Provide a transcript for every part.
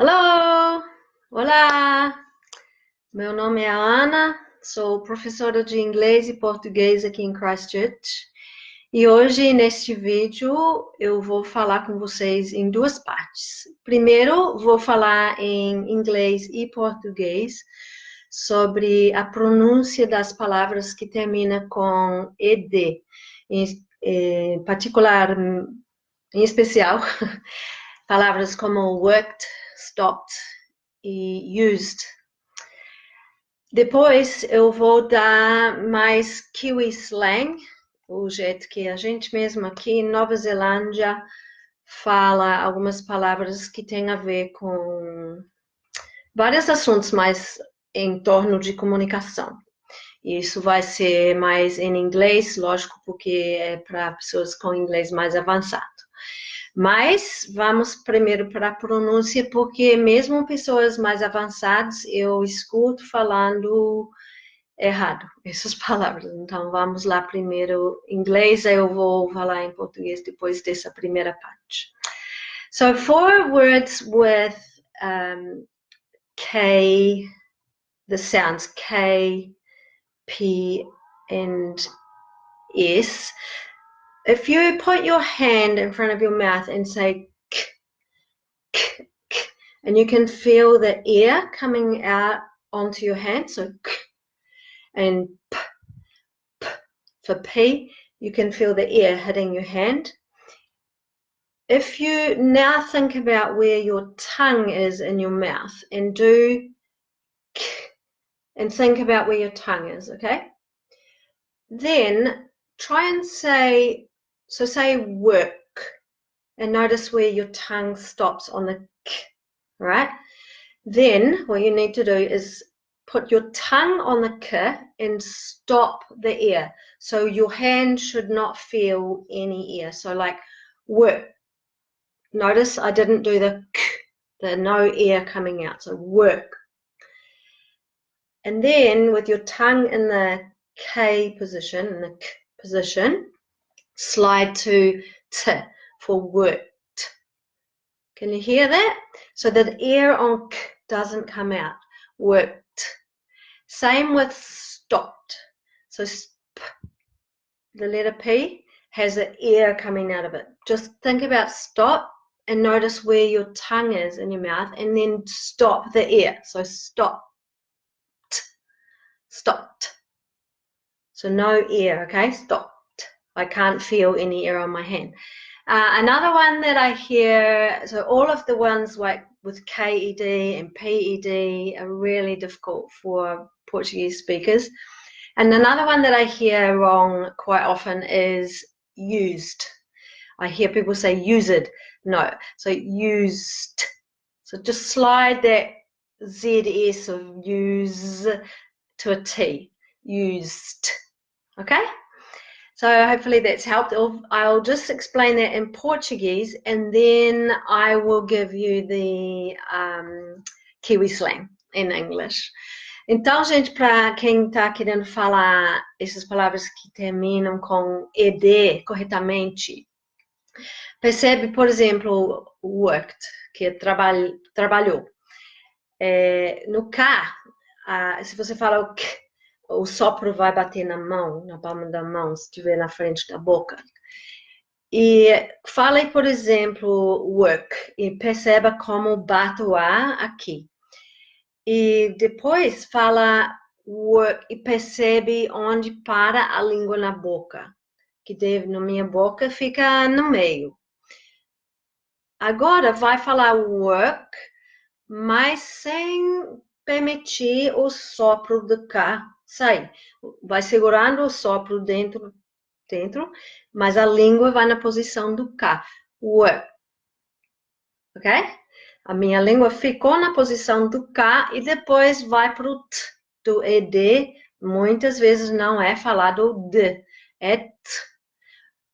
Alô! Olá! Meu nome é Ana, sou professora de inglês e português aqui em Christchurch. E hoje, neste vídeo, eu vou falar com vocês em duas partes. Primeiro, vou falar em inglês e português sobre a pronúncia das palavras que terminam com ed, em particular, em especial, palavras como worked, stopped e used. Depois eu vou dar mais Kiwi slang, o jeito que a gente mesmo aqui em Nova Zelândia fala algumas palavras que têm a ver com vários assuntos, mas em torno de comunicação. Isso vai ser mais em inglês, lógico, porque é para pessoas com inglês mais avançado. Mas vamos primeiro para a pronúncia, porque mesmo pessoas mais avançadas, eu escuto falando errado essas palavras. Então vamos lá primeiro em inglês, aí eu vou falar em português depois dessa primeira parte. So for words with K, the sounds K, P, and S, if you put your hand in front of your mouth and say k, k, k, and you can feel the air coming out onto your hand, so k, and p, p, for P, you can feel the air hitting your hand. If you now think about where your tongue is in your mouth and do k, and think about where your tongue is, okay? Then try and say work, and notice where your tongue stops on the k, right? Then what you need to do is put your tongue on the k and stop the air. So your hand should not feel any air. So like work. Notice I didn't do the k, the no air coming out. So work. And then with your tongue in the K position, in the k position, slide to t for worked. Can you hear that? So that the air on k doesn't come out. Worked. Same with stopped. So the letter P has the air coming out of it. Just think about stop and notice where your tongue is in your mouth and then stop the air. So stopped. Stopped. So no air, okay? Stopped. I can't feel any air on my hand. Another one that I hear, so all of the ones like with KED and PED are really difficult for Portuguese speakers. And another one that I hear wrong quite often is used. I hear people say used. No, so used. So just slide that ZS of use to a T. Used. Okay? So hopefully that's helped. I'll just explain that in Portuguese and then I will give you the Kiwi slang in English. Então, gente, para quem está querendo falar essas palavras que terminam com ed corretamente, percebe, por exemplo, worked, que é trabalhou. No K, se você fala o K, o sopro vai bater na mão, na palma da mão, se estiver na frente da boca. E fale, por exemplo, work, e perceba como bato o ar aqui. E depois fala work e percebe onde para a língua na boca, que deve, na minha boca, fica no meio. Agora vai falar work, mas sem permitir o sopro do K sair. Vai segurando o sopro dentro, mas a língua vai na posição do K. Work. Ok? A minha língua ficou na posição do K e depois vai para o T do ED. Muitas vezes não é falado D, é T,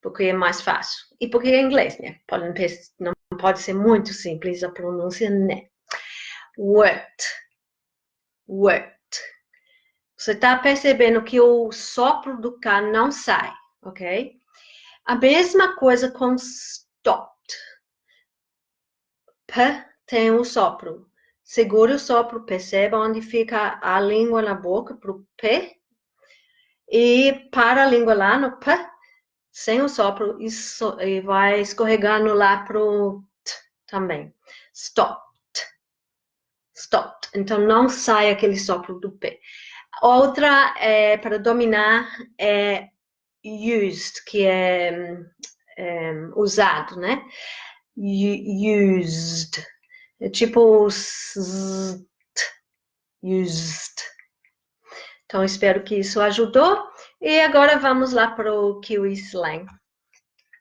porque é mais fácil. E porque é inglês, né? Não pode ser muito simples a pronúncia, né? Worked. Worked. Você está percebendo que o sopro do K não sai, ok? A mesma coisa com stopped. P, tem o sopro. Segure o sopro, perceba onde fica a língua na boca para o P. E para a língua lá no P, sem o sopro, e vai escorregando lá para o T também. Stopped. Stopped. Então não sai aquele sopro do P. Outra, para dominar, é used, que é usado, né? Used. É tipo used. Então, espero que isso ajudou. E agora vamos lá para o Kiwi Slang.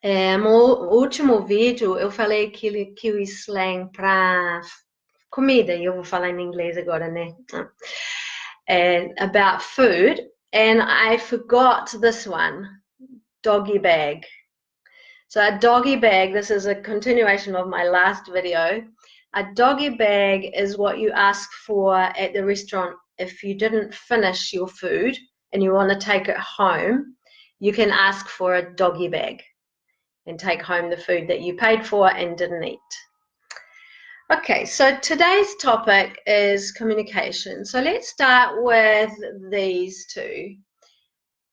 No último vídeo, eu falei Kiwi Slang para comida, e eu vou falar em inglês agora, né? About food, and I forgot this one, doggy bag. So a doggy bag, this is a continuation of my last video. A doggy bag is what you ask for at the restaurant if you didn't finish your food and you want to take it home. You can ask for a doggy bag and take home the food that you paid for and didn't eat. Okay, so today's topic is communication. So let's start with these two.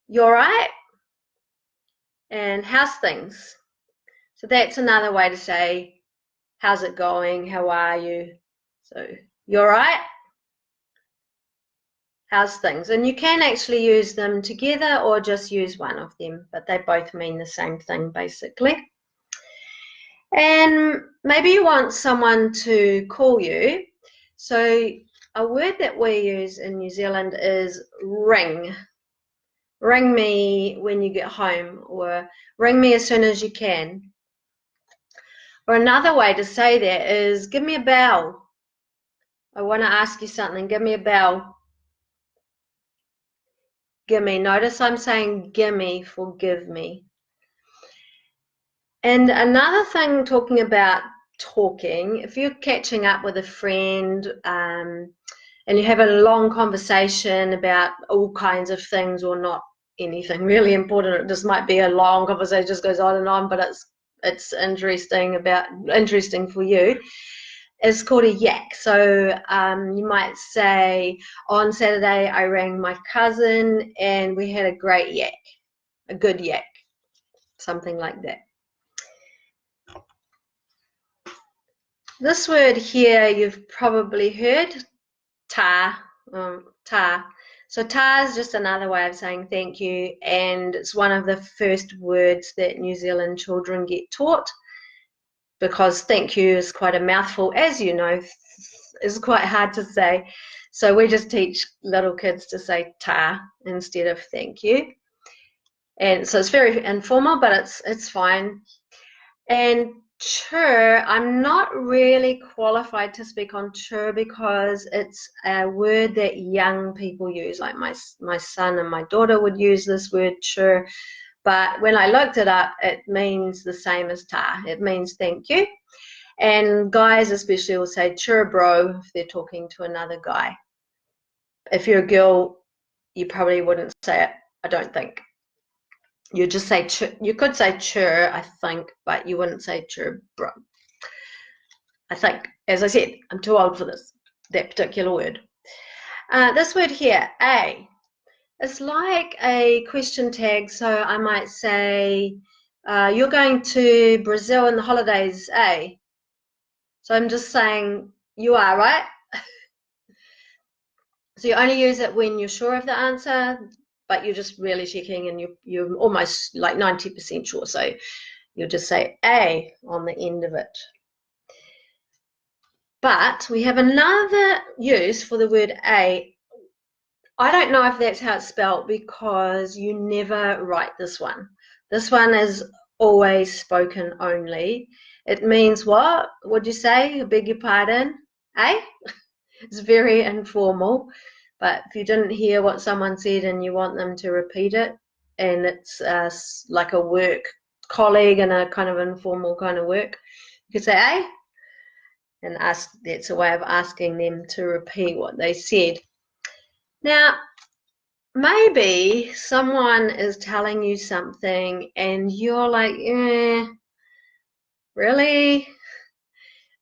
You all right? And how's things? So that's another way to say, how's it going? How are you? So, you all right? How's things? And you can actually use them together or just use one of them, but they both mean the same thing basically. And maybe you want someone to call you. So a word that we use in New Zealand is ring. Ring me when you get home, or ring me as soon as you can. Or another way to say that is give me a bell. I want to ask you something. Give me a bell. Gimme. Notice I'm saying gimme for give me. And another thing, talking about talking, if you're catching up with a friend and you have a long conversation about all kinds of things, or not anything really important, it just might be a long conversation, just goes on and on, but it's interesting for you. It's called a yak. So you might say, on Saturday I rang my cousin and we had a great yak, a good yak, something like that. This word here you've probably heard, ta, ta. So ta is just another way of saying thank you, and it's one of the first words that New Zealand children get taught, because thank you is quite a mouthful, as you know, is quite hard to say. So we just teach little kids to say ta instead of thank you. And so it's very informal, but it's fine. And chur, I'm not really qualified to speak on chur because it's a word that young people use, like my son and my daughter would use this word chur. But when I looked it up, it means the same as ta. It means thank you. And guys especially will say chur bro if they're talking to another guy. If you're a girl, you probably wouldn't say it, I don't think. You just say chur. You could say chur, I think, but you wouldn't say chur bro. I think, as I said, I'm too old for that particular word. This word here, a. It's like a question tag, so I might say, you're going to Brazil in the holidays, eh? So I'm just saying, you are, right? So you only use it when you're sure of the answer, but you're just really checking and you're almost like 90% sure. So you'll just say a on the end of it. But we have another use for the word a. I don't know if that's how it's spelled because you never write this one. This one is always spoken only. It means what? Would you say? I beg your pardon? Eh? It's very informal. But if you didn't hear what someone said and you want them to repeat it, and it's like a work colleague and a kind of informal kind of work, you could say eh? And ask. That's a way of asking them to repeat what they said. Now, maybe someone is telling you something and you're like, really?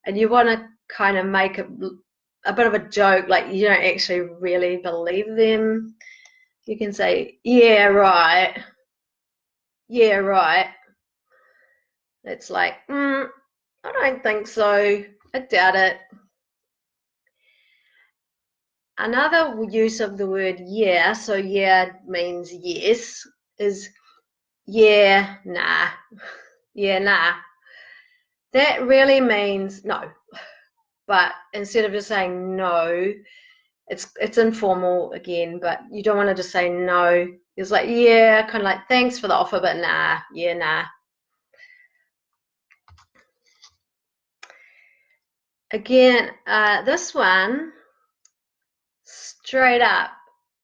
And you want to kind of make a bit of a joke, like you don't actually really believe them. You can say, yeah, right. Yeah, right. It's like, I don't think so. I doubt it. Another use of the word yeah, so yeah means yes, is yeah, nah. Yeah, nah. That really means no. But instead of just saying no, it's informal again, but you don't want to just say no. It's like, yeah, kind of like, thanks for the offer, but nah, yeah, nah. Again, this one, straight up.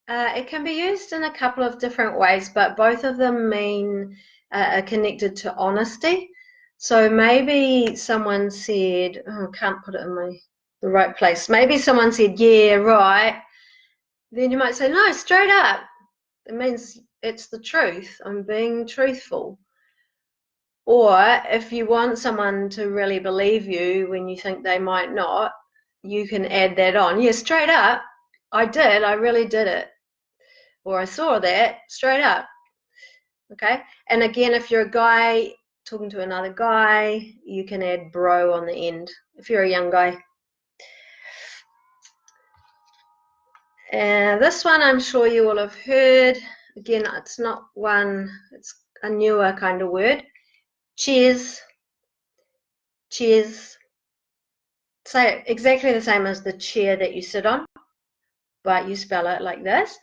It can be used in a couple of different ways, but both of them mean are connected to honesty. So maybe someone said, oh, I can't put it in the right place. Maybe someone said, yeah, right. Then you might say, no, straight up. It means it's the truth. I'm being truthful. Or if you want someone to really believe you when you think they might not, you can add that on. Yeah, straight up. I did. I really did it. Or I saw that straight up. Okay. And again, if you're a guy talking to another guy, you can add bro on the end if you're a young guy. And this one I'm sure you will have heard. Again, it's not one, it's a newer kind of word. Cheers. Cheers. So exactly the same as the chair that you sit on, but you spell it like this.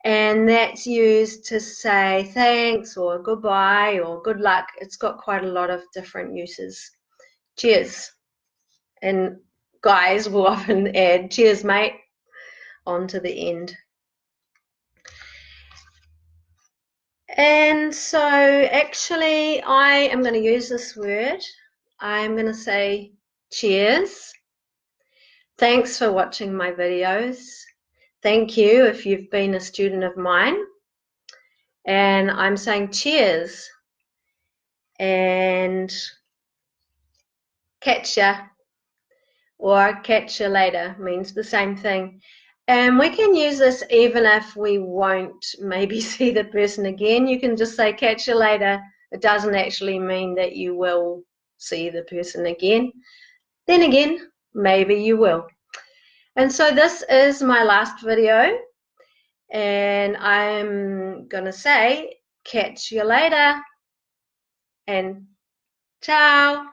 And that's used to say thanks or goodbye or good luck. It's got quite a lot of different uses. Cheers. And guys will often add cheers, mate, onto the end. And so actually I am going to use this word. I'm going to say cheers. Thanks for watching my videos. Thank you if you've been a student of mine. And I'm saying cheers and catch ya or catch you later means the same thing. And we can use this even if we won't maybe see the person again. You can just say catch you later. It doesn't actually mean that you will see the person again. Then again, maybe you will. And so this is my last video. And I'm going to say catch you later and ciao.